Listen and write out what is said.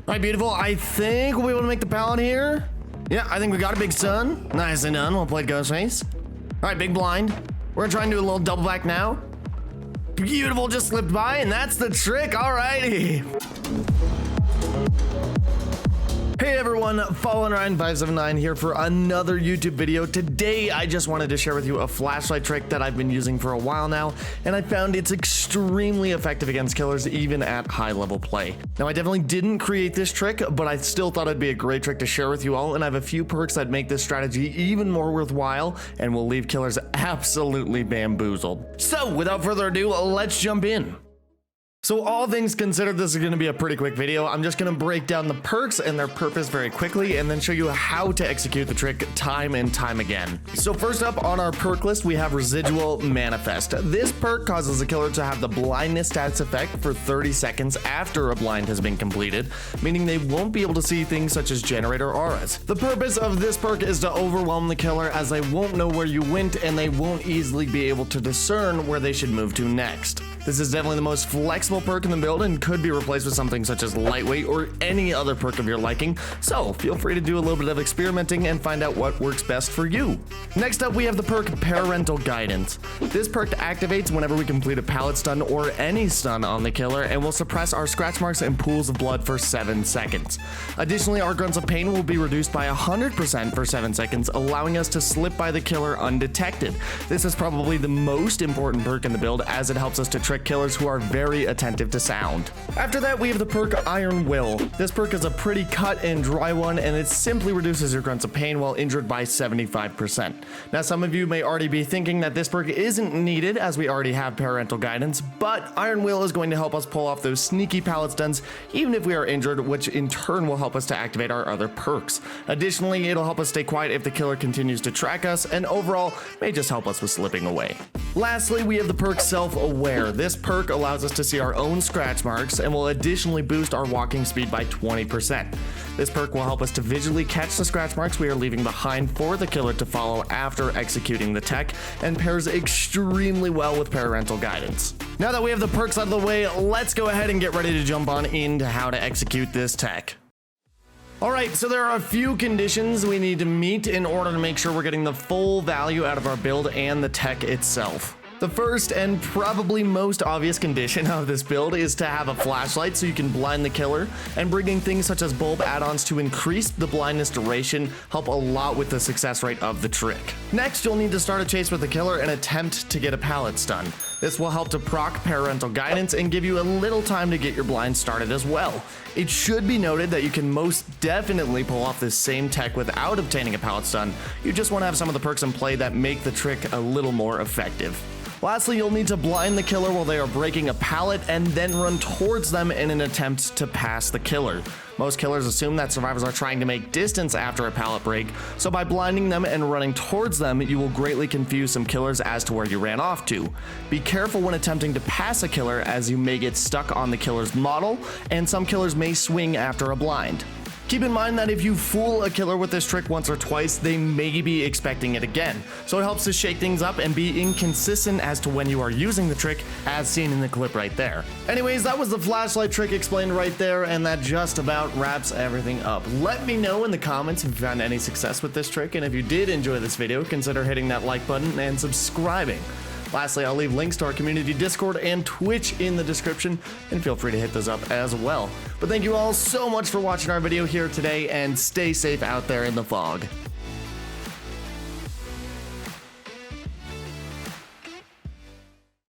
All right, beautiful. I think we want to make the pallet here. Yeah, I think we got a big sun. Nicely done. We'll play Ghostface. All right, big blind. We're gonna try and do a little double back now. Beautiful, just slipped by, and that's the trick. All righty. Hey everyone, FallenRyan579 here for another YouTube video. Today, I just wanted to share with you a flashlight trick that I've been using for a while now, and I found it's extremely effective against killers even at high level play. Now, I definitely didn't create this trick, but I still thought it'd be a great trick to share with you all, and I have a few perks that make this strategy even more worthwhile and will leave killers absolutely bamboozled. So, without further ado, let's jump in. So all things considered, this is going to be a pretty quick video. I'm just going to break down the perks and their purpose very quickly and then show you how to execute the trick time and time again. So first up on our perk list, we have Residual Manifest. This perk causes the killer to have the blindness status effect for 30 seconds after a blind has been completed, meaning they won't be able to see things such as generator auras. The purpose of this perk is to overwhelm the killer as they won't know where you went and they won't easily be able to discern where they should move to next. This is definitely the most flexible perk in the build and could be replaced with something such as Lightweight or any other perk of your liking, so feel free to do a little bit of experimenting and find out what works best for you. Next up, we have the perk Parental Guidance. This perk activates whenever we complete a pallet stun or any stun on the killer and will suppress our scratch marks and pools of blood for 7 seconds. Additionally, our grunts of pain will be reduced by 100% for 7 seconds, allowing us to slip by the killer undetected. This is probably the most important perk in the build as it helps us to trick killers who are very attentive to sound. After that, we have the perk Iron Will. This perk is a pretty cut and dry one, and it simply reduces your grunts of pain while injured by 75%. Now, some of you may already be thinking that this perk isn't needed as we already have Parental Guidance, but Iron Will is going to help us pull off those sneaky pallet stuns even if we are injured, which in turn will help us to activate our other perks. Additionally, it'll help us stay quiet if the killer continues to track us, and overall may just help us with slipping away. Lastly, we have the perk Self-Aware. This perk allows us to see our own scratch marks and will additionally boost our walking speed by 20%. This perk will help us to visually catch the scratch marks we are leaving behind for the killer to follow after executing the tech and pairs extremely well with Parental Guidance. Now that we have the perks out of the way, let's go ahead and get ready to jump on into how to execute this tech. Alright, so there are a few conditions we need to meet in order to make sure we're getting the full value out of our build and the tech itself. The first and probably most obvious condition of this build is to have a flashlight so you can blind the killer, and bringing things such as bulb add-ons to increase the blindness duration help a lot with the success rate of the trick. Next, you'll need to start a chase with the killer and attempt to get a pallet stun. This will help to proc Parental Guidance and give you a little time to get your blind started as well. It should be noted that you can most definitely pull off this same tech without obtaining a pallet stun. You just want to have some of the perks in play that make the trick a little more effective. Lastly, you'll need to blind the killer while they are breaking a pallet and then run towards them in an attempt to pass the killer. Most killers assume that survivors are trying to make distance after a pallet break, so by blinding them and running towards them, you will greatly confuse some killers as to where you ran off to. Be careful when attempting to pass a killer as you may get stuck on the killer's model, and some killers may swing after a blind. Keep in mind that if you fool a killer with this trick once or twice, they may be expecting it again, so it helps to shake things up and be inconsistent as to when you are using the trick, as seen in the clip right there. Anyways, that was the flashlight trick explained right there, and that just about wraps everything up. Let me know in the comments if you found any success with this trick, and if you did enjoy this video, consider hitting that like button and subscribing. Lastly, I'll leave links to our community Discord and Twitch in the description, and feel free to hit those up as well. But thank you all so much for watching our video here today, and stay safe out there in the fog.